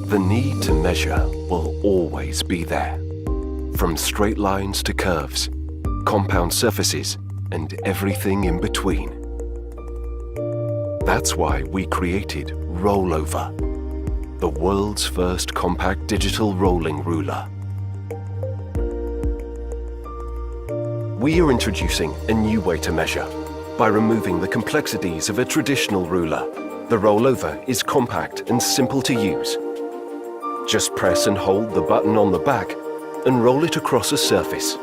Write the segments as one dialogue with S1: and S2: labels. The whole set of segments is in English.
S1: The need to measure will always be there. From straight lines to curves, compound surfaces, and everything in between. That's why we created Rollover, the world's first compact digital rolling ruler. We are introducing a new way to measure by removing the complexities of a traditional ruler. The Rollover is compact and simple to use. Just press and hold the button on the back and roll it across a surface.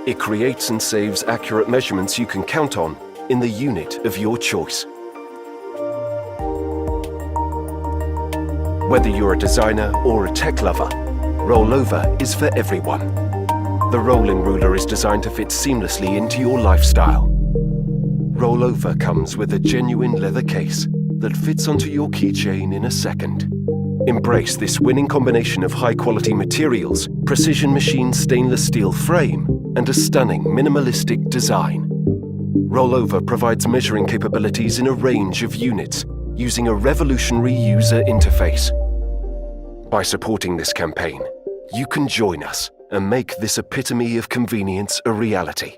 S1: It creates and saves accurate measurements you can count on in the unit of your choice. Whether you're a designer or a tech lover, Rollover is for everyone. The rolling ruler is designed to fit seamlessly into your lifestyle. Rollover comes with a genuine leather case that fits onto your keychain in a second. Embrace this winning combination of high-quality materials, precision machined stainless steel frame, and a stunning minimalistic design. Rollover provides measuring capabilities in a range of units using a revolutionary user interface. By supporting this campaign, you can join us and make this epitome of convenience a reality.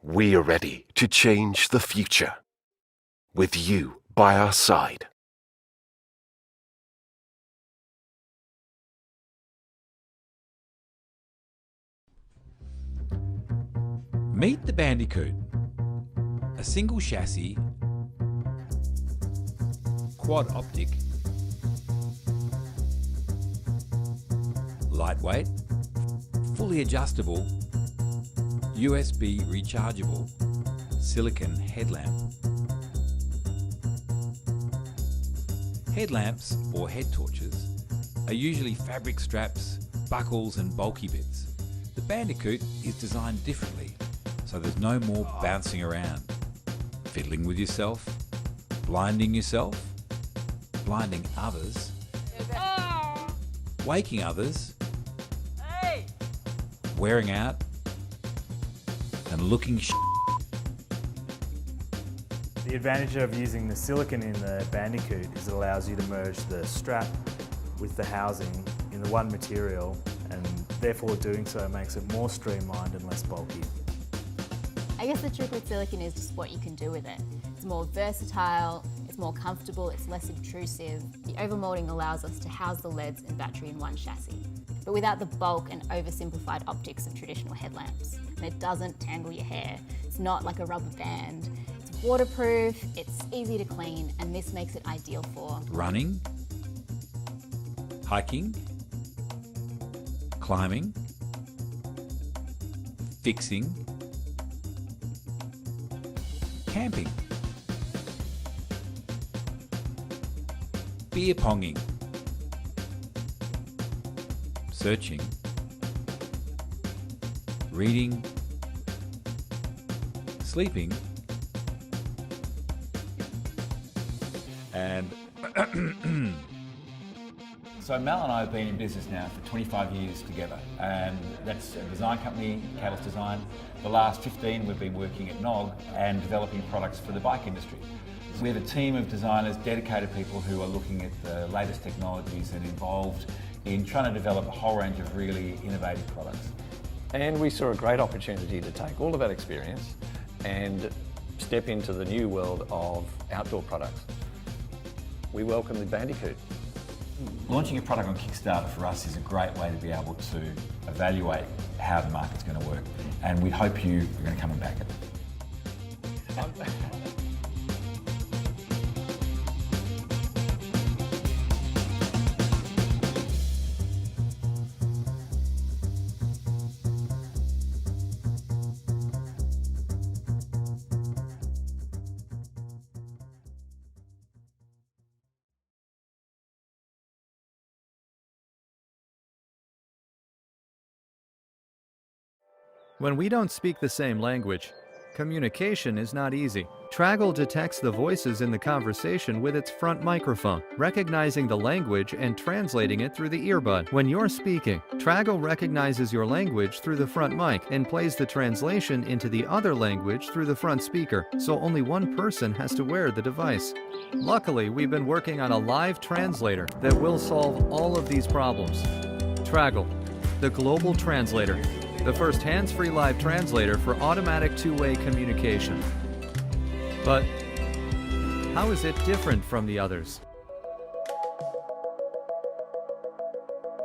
S1: We are ready to change the future, with you by our side.
S2: Meet the Bandicoot, a single chassis, quad optic, lightweight, fully adjustable, USB rechargeable, silicon headlamp. Headlamps, or head torches, are usually fabric straps, buckles and bulky bits. The Bandicoot is designed differently, so there's no more bouncing around, fiddling with yourself, blinding others, waking others, wearing out, and looking
S3: The advantage of using the silicon in the Bandicoot is it allows you to merge the strap with the housing in the one material, and therefore doing so makes it more streamlined and less bulky.
S4: I guess the trick with silicon is just what you can do with it. It's more versatile, it's more comfortable, it's less intrusive. The overmolding allows us to house the LEDs and battery in one chassis, but without the bulk and oversimplified optics of traditional headlamps. And it doesn't tangle your hair. It's not like a rubber band. It's waterproof, it's easy to clean, and this makes it ideal for
S2: running, hiking, climbing, fixing, camping, beer ponging, searching, reading, sleeping, and
S5: So Mel and I have been in business now for 25 years together, and that's a design company, Catalyst Design. The last 15 we've been working at NOG and developing products for the bike industry. We have a team of designers, dedicated people who are looking at the latest technologies and involved in trying to develop a whole range of really innovative products.
S6: And we saw a great opportunity to take all of that experience and step into the new world of outdoor products. We welcome the Bandicoot.
S5: Launching a product on Kickstarter for us is a great way to be able to evaluate how the market's going to work, and we hope you are going to come and back it.
S7: When we don't speak the same language, Communication is not easy. Traggle detects the voices in the conversation with its front microphone, recognizing the language and translating it through the earbud. When you're speaking, Traggle recognizes your language through the front mic and plays the translation into the other language through the front speaker, so only one person has to wear the device. Luckily, we've been working on a live translator that will solve all of these problems. Traggle, the global translator. The first hands-free live translator for automatic two-way communication. But how is it different from the others?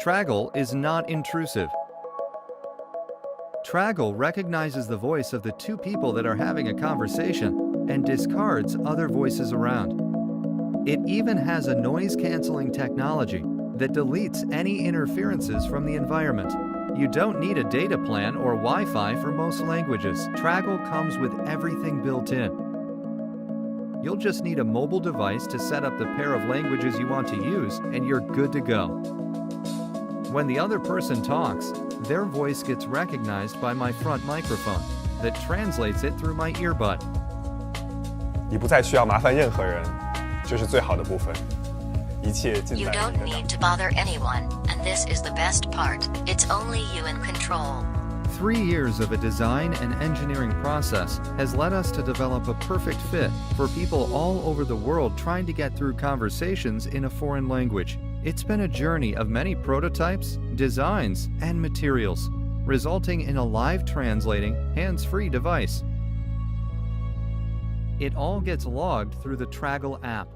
S7: Traggle is not intrusive. Traggle recognizes the voice of the two people that are having a conversation and discards other voices around. It even has a noise-canceling technology that deletes any interferences from the environment. You don't need a data plan or Wi-Fi for most languages. Traggle comes with everything built in. You'll just need a mobile device to set up the pair of languages you want to use, and you're good to go. When the other person talks, their voice gets recognized by my front microphone that translates it through my earbud.
S8: 你不再需要麻烦任何人，这是最好的部分。一切尽
S9: You
S8: 在
S9: don't
S8: 你的
S9: need to bother anyone, and this is the best part. It's only you in control.
S7: 3 years of a design and engineering process has led us to develop a perfect fit for people all over the world trying to get through conversations in a foreign language. It's been a journey of many prototypes, designs, and materials, resulting in a live translating, hands-free device. It all gets logged through the Traggle app,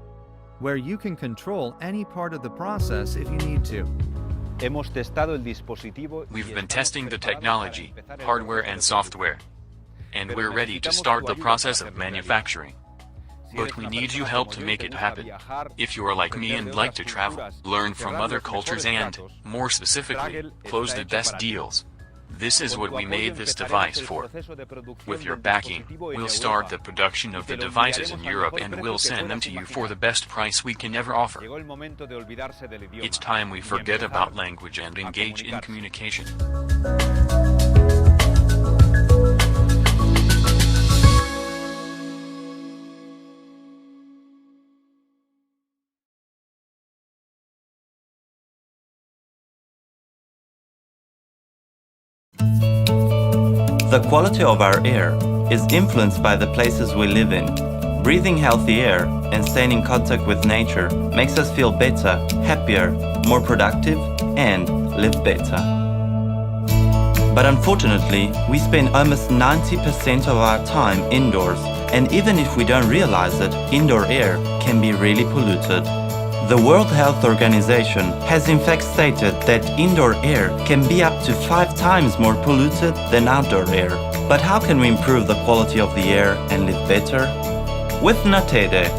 S7: where you can control any part of the process if you need to.
S10: We've been testing the technology, hardware and software, and we're ready to start the process of manufacturing. But we need your help to make it happen. If you are like me and like to travel, learn from other cultures and, more specifically, close the best deals, this is what we made this device for. With your backing, we'll start the production of the devices in Europe and we'll send them to you for the best price we can ever offer. It's time we forget about language and engage in communication.
S11: The quality of our air is influenced by the places we live in. Breathing healthy air and staying in contact with nature makes us feel better, happier, more productive, and live better. But unfortunately, we spend almost 90% of our time indoors, and even if we don't realize it, indoor air can be really polluted. The World Health Organization has in fact stated that indoor air can be up to 5 times more polluted than outdoor air. But how can we improve the quality of the air and live better? With Natede,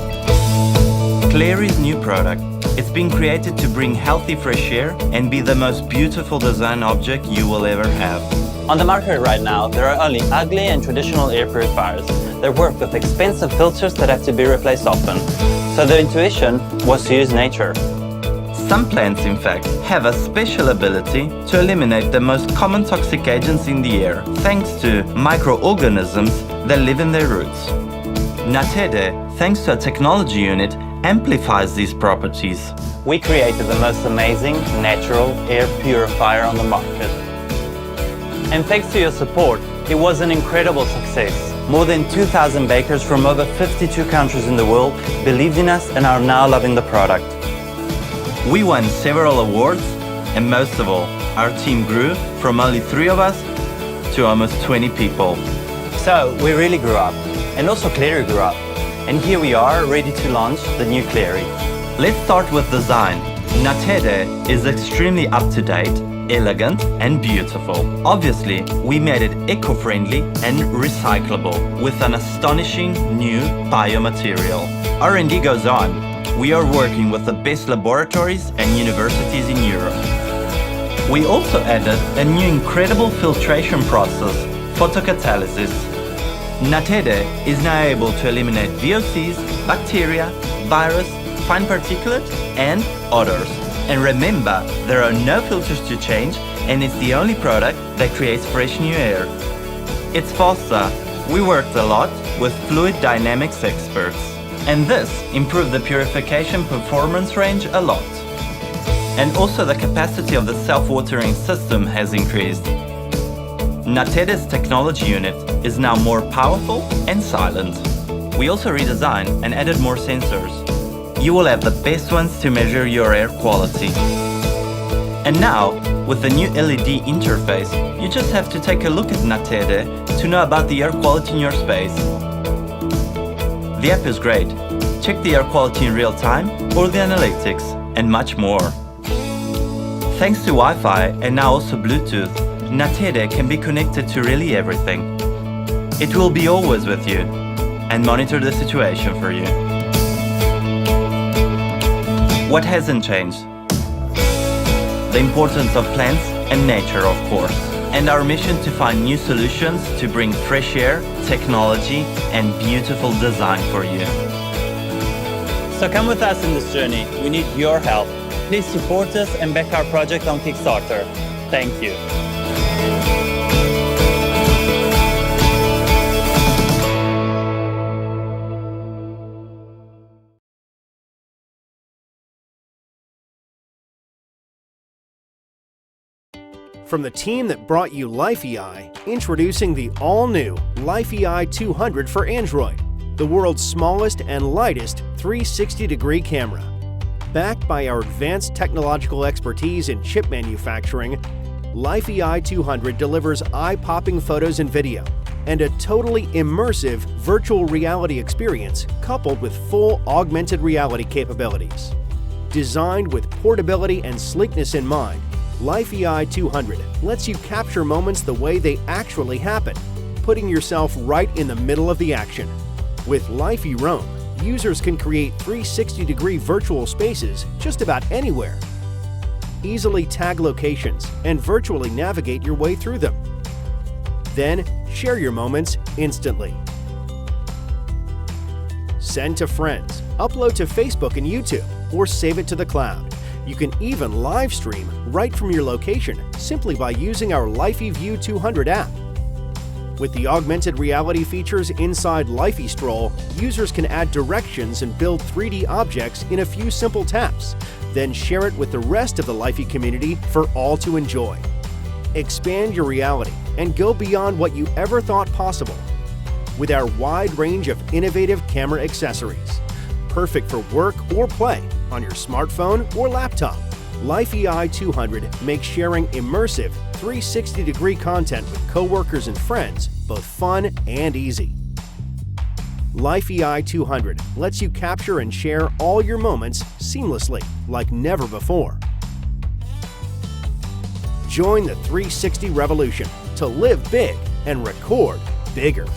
S11: Clary's new product. It's been created to bring healthy fresh air and be the most beautiful design object you will ever have.
S12: On the market right now, there are only ugly and traditional air purifiers that work with expensive filters that have to be replaced often. So the intuition was to use nature.
S11: Some plants, in fact, have a special ability to eliminate the most common toxic agents in the air, thanks to microorganisms that live in their roots. Natede, thanks to a technology unit, amplifies these properties.
S12: We created the most amazing natural air purifier on the market. And thanks to your support, it was an incredible success. More than 2,000 bakers from over 52 countries in the world believed in us and are now loving the product.
S11: We won several awards, and most of all, our team grew from only 3 of us to almost 20 people.
S12: So we really grew up, and also Clary grew up. And here we are, ready to launch the new Clary.
S11: Let's start with design. Natede is extremely up-to-date, elegant and beautiful. Obviously, we made it eco-friendly and recyclable with an astonishing new biomaterial. R&D goes on. We are working with the best laboratories and universities in Europe. We also added a new incredible filtration process, photocatalysis. Natede is now able to eliminate VOCs, bacteria, virus, fine particulates and odors. And remember, there are no filters to change, and it's the only product that creates fresh new air. It's faster, We worked a lot with fluid dynamics experts, and this improved the purification performance range a lot. And also the capacity of the self-watering system has increased. Natede's technology unit is now more powerful and silent. We also redesigned and added more sensors. You will have the best ones to measure your air quality. And now, with the new LED interface, you just have to take a look at Natede to know about the air quality in your space. The app is great. Check the air quality in real time or the analytics, and much more. Thanks to Wi-Fi and now also Bluetooth, Natede can be connected to really everything. It will be always with you and monitor the situation for you. What hasn't changed? The importance of plants and nature, of course, and our mission to find new solutions to bring fresh air, technology, and beautiful design for you.
S12: So come with us in this journey. We need your help. Please support us and back our project on Kickstarter. Thank you.
S13: From the team that brought you LifeEye, introducing the all-new LifeEye 200 for Android, the world's smallest and lightest 360-degree camera. Backed by our advanced technological expertise in chip manufacturing, LifeEye 200 delivers eye-popping photos and video, and a totally immersive virtual reality experience coupled with full augmented reality capabilities. Designed with portability and sleekness in mind, LifeEye 200 lets you capture moments the way they actually happen, putting yourself right in the middle of the action. With Lifey Roam, users can create 360-degree virtual spaces just about anywhere. Easily tag locations and virtually navigate your way through them. Then share your moments instantly. Send to friends, upload to Facebook and YouTube, or save it to the cloud. You can even live stream right from your location simply by using our Lifey View 200 app. With the augmented reality features inside Lifey Stroll, users can add directions and build 3D objects in a few simple taps, then share it with the rest of the Lifey community for all to enjoy. Expand your reality and go beyond what you ever thought possible with our wide range of innovative camera accessories. Perfect for work or play on your smartphone or laptop. LifeEye 200 makes sharing immersive 360-degree content with coworkers and friends both fun and easy. LifeEye 200 lets you capture and share all your moments seamlessly like never before. Join the 360 revolution to live big and record bigger.